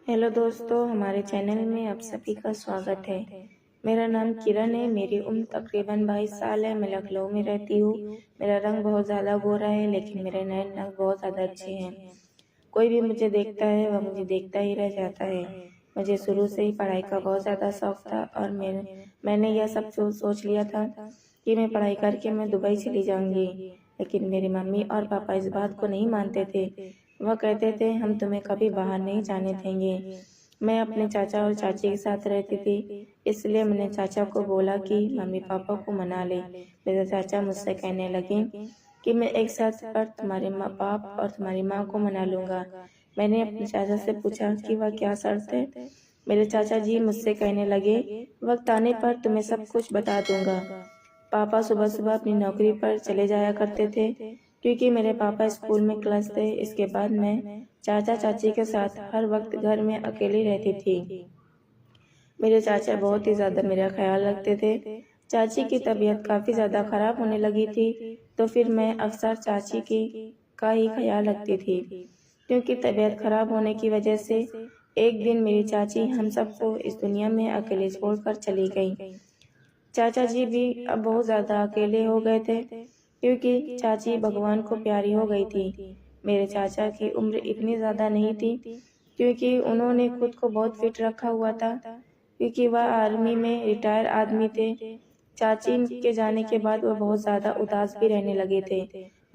Hello दोस्तों, हमारे channel में आप सभी का स्वागत है। मेरा नाम किरण है। मेरी उम्र तकरीबन 22 साल है। मैं लखनऊ में रहती हूँ। मेरा रंग बहुत ज़्यादा गोरा है, लेकिन मेरे नैन नग बहुत ज़्यादा अच्छे हैं। कोई भी मुझे देखता है वह मुझे देखता ही रह जाता है। मुझे शुरू से ही पढ़ाई का बहुत ज़्यादा शौक था और मैंने यह सब सोच लिया था कि मैं पढ़ाई करके मैं दुबई चली जाऊंगी। लेकिन मेरी मम्मी और पापा इस बात को नहीं मानते थे। वह कहते थे हम तुम्हें कभी बाहर नहीं जाने देंगे। मैं अपने चाचा और चाची के साथ रहती थी, इसलिए मैंने चाचा को बोला कि मम्मी पापा को मना ले। मेरे चाचा मुझसे कहने लगे कि मैं एक साथ पर तुम्हारे माँ बाप और तुम्हारी माँ को मना लूंगा। मैंने अपने चाचा से पूछा कि वह क्या शर्त है। मेरे चाचा जी मुझसे कहने लगे, वक्त आने पर तुम्हें सब कुछ बता दूंगा। पापा सुबह सुबह अपनी नौकरी पर चले जाया करते थे, क्योंकि मेरे पापा स्कूल में क्लास थे। इसके बाद मैं चाचा चाची के साथ हर वक्त घर में अकेली रहती थी। मेरे चाचा बहुत ही ज़्यादा मेरा ख्याल रखते थे। चाची की तबीयत काफ़ी ज़्यादा खराब होने लगी थी, तो फिर मैं अक्सर चाची की का ही ख्याल रखती थी, क्योंकि तबीयत खराब होने की वजह से एक दिन मेरी चाची हम सबको इस दुनिया में अकेले छोड़कर चली गई। चाचा जी भी अब बहुत ज़्यादा अकेले हो गए थे, क्योंकि चाची भगवान को प्यारी हो गई थी। मेरे चाचा की उम्र इतनी ज़्यादा नहीं थी, क्योंकि उन्होंने खुद को बहुत फिट रखा हुआ था, क्योंकि वह आर्मी में रिटायर आदमी थे। चाची के जाने के बाद वह बहुत ज़्यादा उदास भी रहने लगे थे।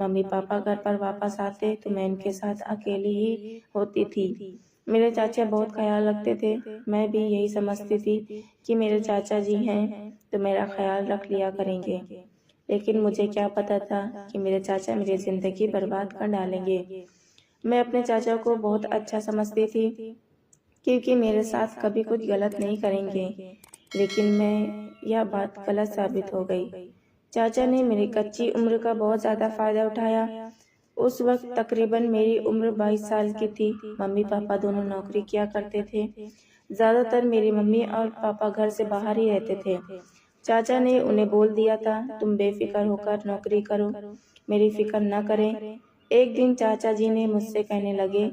मम्मी पापा घर पर वापस आते तो मैं उनके साथ अकेली ही होती थी। मेरे चाचा बहुत ख्याल रखते थे। मैं भी यही समझती थी कि मेरे चाचा जी हैं तो मेरा ख्याल रख लिया करेंगे। लेकिन मुझे क्या पता था कि मेरे चाचा मेरी ज़िंदगी बर्बाद कर डालेंगे। मैं अपने चाचा को बहुत अच्छा समझती थी, क्योंकि मेरे साथ कभी कुछ गलत नहीं करेंगे। लेकिन यह बात गलत साबित हो गई। चाचा ने मेरी कच्ची उम्र का बहुत ज़्यादा फ़ायदा उठाया। उस वक्त तकरीबन मेरी उम्र 22 साल की थी। मम्मी पापा दोनों नौकरी किया करते थे। ज़्यादातर मेरी मम्मी और पापा घर से बाहर ही रहते थे। चाचा ने उन्हें बोल दिया था, तुम बेफिक्र होकर नौकरी करो, मेरी फिक्र न करें। एक दिन चाचा जी ने मुझसे कहने लगे,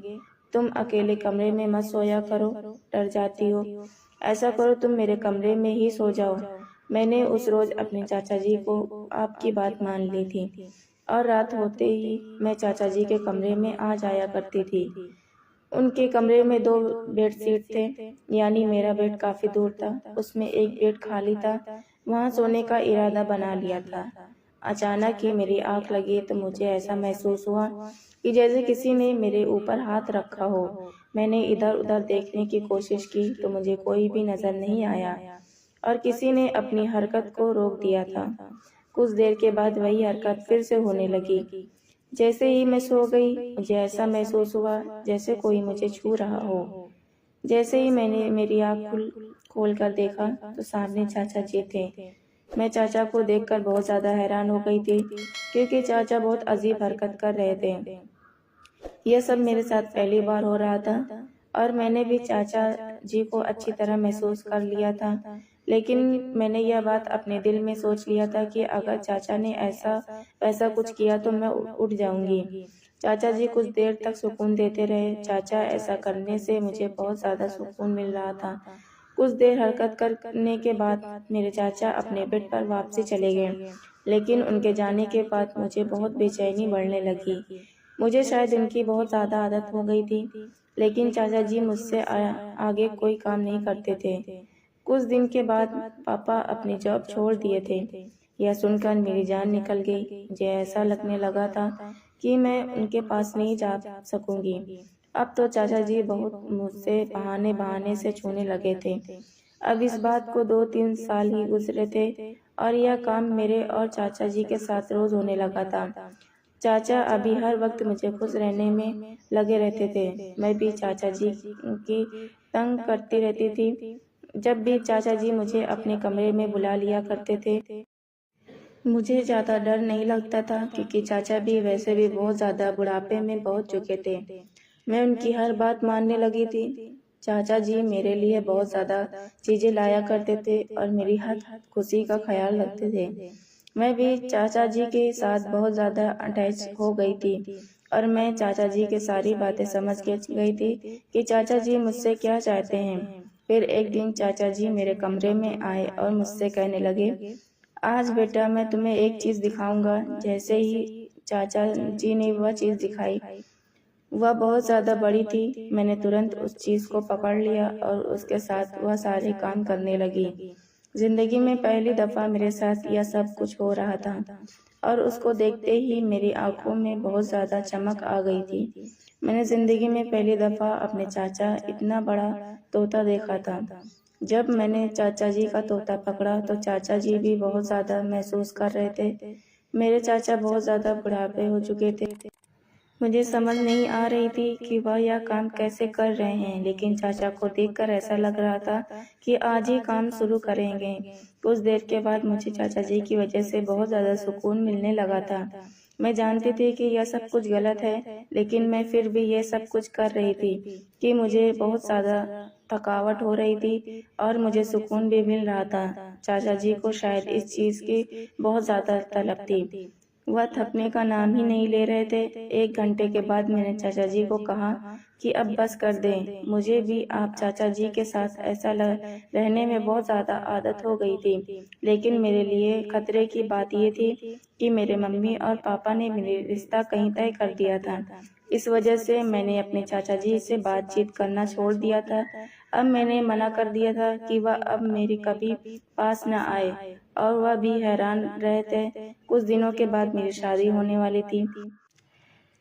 तुम अकेले कमरे में मत सोया करो, डर जाती हो। ऐसा करो, तुम मेरे कमरे में ही सो जाओ। मैंने उस रोज अपने चाचा जी को आपकी बात मान ली थी और रात होते ही मैं चाचा जी के कमरे में आ जाया करती थी। उनके कमरे में 2 बेडशीट थे, यानी मेरा बेड काफी दूर था, उसमें एक बेड खाली था। वहां सोने का इरादा बना लिया था। अचानक ही मेरी आंख लगी तो मुझे ऐसा महसूस हुआ कि जैसे किसी ने मेरे ऊपर हाथ रखा हो। मैंने इधर उधर देखने की कोशिश की तो मुझे कोई भी नजर नहीं आया और किसी ने अपनी हरकत को रोक दिया था। कुछ देर के बाद वही हरकत फिर से होने लगी। जैसे ही मैं सो गई, मुझे ऐसा महसूस हुआ जैसे कोई मुझे छू रहा हो। जैसे ही मैंने मेरी आँख खोल कर देखा तो सामने चाचा जी थे। मैं चाचा को देखकर बहुत ज़्यादा हैरान हो गई थी, क्योंकि चाचा बहुत अजीब हरकत कर रहे थे। यह सब मेरे साथ पहली बार हो रहा था और मैंने भी चाचा जी को अच्छी तरह महसूस कर लिया था। लेकिन मैंने यह बात अपने दिल में सोच लिया था कि अगर चाचा ने ऐसा वैसा कुछ किया तो मैं उठ जाऊंगी। चाचा जी कुछ देर तक सुकून देते रहे। चाचा ऐसा करने से मुझे बहुत ज़्यादा सुकून मिल रहा था। कुछ देर हरकत करने के बाद मेरे चाचा अपने बेड पर वापसी चले गए, लेकिन उनके जाने के बाद मुझे बहुत बेचैनी बढ़ने लगी। मुझे शायद उनकी बहुत ज़्यादा आदत हो गई थी, लेकिन चाचा जी मुझसे आगे कोई काम नहीं करते थे। कुछ दिन के बाद पापा अपनी जॉब छोड़ दिए थे। यह सुनकर मेरी जान निकल गई। मुझे ऐसा लगने लगा था कि मैं उनके पास नहीं जा सकूंगी। अब तो चाचा जी बहुत मुझसे बहाने बहाने से छूने लगे थे। अब इस बात को 2-3 साल ही गुजरे थे और यह काम मेरे और चाचा जी के साथ रोज होने लगा था। चाचा अभी हर वक्त मुझे खुश रहने में लगे रहते थे। मैं भी चाचा जी की तंग करती रहती थी। जब भी चाचा जी मुझे अपने कमरे में बुला लिया करते थे, मुझे ज़्यादा डर नहीं लगता था, क्योंकि चाचा भी वैसे भी बहुत ज़्यादा बुढ़ापे में पहुंच चुके थे। मैं उनकी हर बात मानने लगी थी। चाचा जी मेरे लिए बहुत ज़्यादा चीज़ें लाया करते थे और मेरी हर खुशी का ख्याल रखते थे। मैं भी चाचा जी के साथ बहुत ज़्यादा अटैच हो गई थी। और मैं चाचा जी की सारी बातें समझ गई थी कि चाचा जी मुझसे क्या चाहते हैं। फिर एक दिन चाचा जी मेरे कमरे में आए और मुझसे कहने लगे, आज बेटा मैं तुम्हें एक चीज़ दिखाऊंगा। जैसे ही चाचा जी ने वह चीज़ दिखाई, वह बहुत ज़्यादा बड़ी थी। मैंने तुरंत उस चीज़ को पकड़ लिया और उसके साथ वह सारे काम करने लगी। जिंदगी में पहली दफ़ा मेरे साथ यह सब कुछ हो रहा था और उसको देखते ही मेरी आंखों में बहुत ज़्यादा चमक आ गई थी। मैंने जिंदगी में पहली दफ़ा अपने चाचा इतना बड़ा तोता देखा था। जब मैंने चाचा जी का तोता पकड़ा तो चाचा जी भी बहुत ज़्यादा महसूस कर रहे थे। मेरे चाचा बहुत ज़्यादा बुढ़ापे हो चुके थे। मुझे समझ नहीं आ रही थी कि वह यह काम कैसे कर रहे हैं, लेकिन चाचा को देखकर ऐसा लग रहा था कि आज ही काम शुरू करेंगे। कुछ देर के बाद मुझे चाचा जी की वजह से बहुत ज़्यादा सुकून मिलने लगा था। मैं जानती थी कि यह सब कुछ गलत है, लेकिन मैं फिर भी यह सब कुछ कर रही थी कि मुझे बहुत ज़्यादा थकावट हो रही थी और मुझे सुकून भी मिल रहा था। चाचा जी को शायद इस चीज़ की बहुत ज़्यादा तलब थी। वह थकने का नाम ही नहीं ले रहे थे। 1 घंटे के बाद मैंने चाचा जी को कहा कि अब बस कर दें। मुझे भी आप चाचा जी के साथ ऐसा रहने में बहुत ज़्यादा आदत हो गई थी। लेकिन मेरे लिए खतरे की बात ये थी कि मेरे मम्मी और पापा ने मेरा रिश्ता कहीं तय कर दिया था। इस वजह से मैंने अपने चाचा जी से बातचीत करना छोड़ दिया था। अब मैंने मना कर दिया था कि वह अब मेरी कभी पास न आए, और वह भी हैरान रहे थे। कुछ दिनों के बाद मेरी शादी होने वाली थी।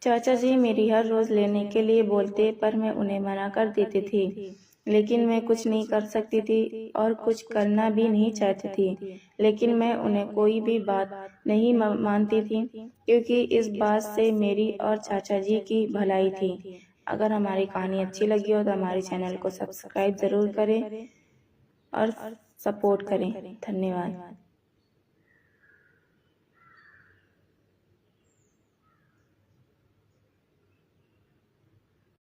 चाचा जी मेरी हर रोज लेने के लिए बोलते, पर मैं उन्हें मना कर देती थी। लेकिन मैं कुछ नहीं कर सकती थी और कुछ करना भी नहीं चाहती थी। लेकिन मैं उन्हें कोई भी बात नहीं मानती थी, क्योंकि इस बात से मेरी और चाचा जी की भलाई थी। अगर हमारी कहानी अच्छी लगी हो तो हमारे चैनल को सब्सक्राइब ज़रूर करें और सपोर्ट करें। धन्यवाद।